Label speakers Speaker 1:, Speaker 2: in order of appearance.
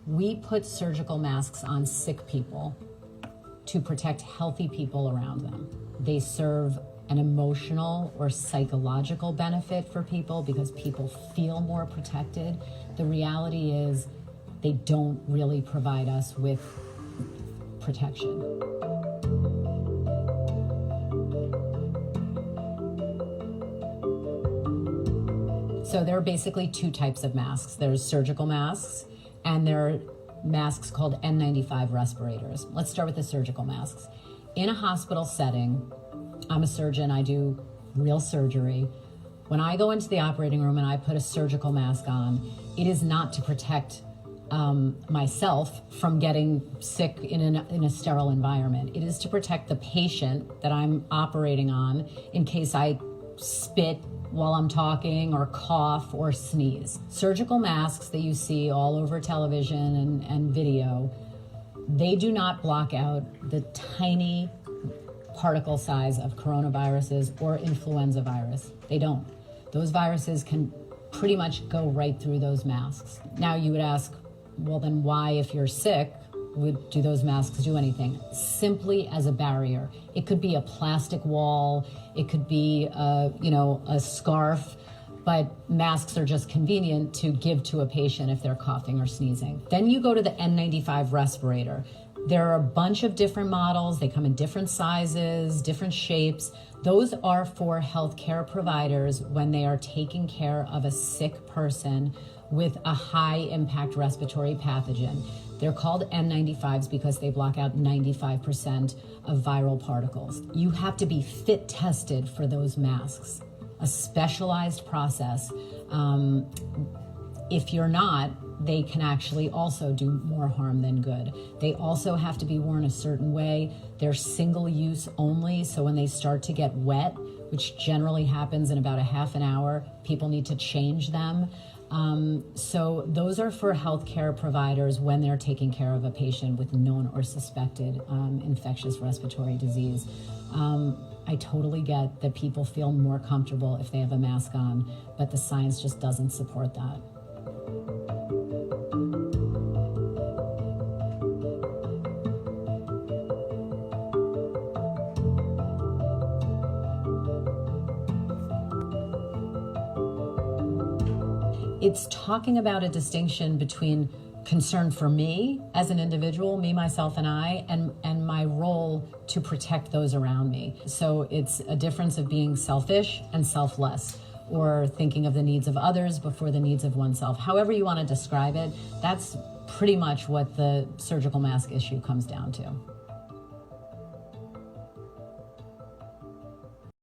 Speaker 1: We put surgical masks on sick people to protect healthy people around them. They serve an emotional or psychological benefit for people because people feel more protected. The reality is they don't really provide us with protection. So there are basically two types of masks. There's surgical masks, and there are masks called N95 respirators. Let's start with the surgical masks. In a hospital setting, I'm a surgeon, I do real surgery. When I go into the operating room and I put a surgical mask on, it is not to protect myself from getting sick in a sterile environment. It is to protect the patient that I'm operating on in case I spit while I'm talking or cough or sneeze. Surgical masks that you see all over television and video, they do not block out the tiny particle size of coronaviruses or influenza virus. They don't. Those viruses can pretty much go right through those masks. Now you would ask, well then why, if you're sick, do those masks do anything? Simply as a barrier. It could be a plastic wall, it could be a scarf, but masks are just convenient to give to a patient if they're coughing or sneezing. Then you go to the N95 respirator. There are a bunch of different models. They come in different sizes, different shapes. Those are for healthcare providers when they are taking care of a sick person with a high impact respiratory pathogen. They're called N95s because they block out 95% of viral particles. You have to be fit tested for those masks, a specialized process. If you're not, they can actually also do more harm than good. They also have to be worn a certain way. They're single use only, so when they start to get wet, which generally happens in about a half an hour, people need to change them. So those are for healthcare providers when they're taking care of a patient with known or suspected infectious respiratory disease. I totally get that people feel more comfortable if they have a mask on, but the science just doesn't support that. It's talking about a distinction between concern for me as an individual, me, myself, and I, and my role to protect those around me. So it's a difference of being selfish and selfless, or thinking of the needs of others before the needs of oneself. However you want to describe it, that's pretty much what the surgical mask issue comes down to.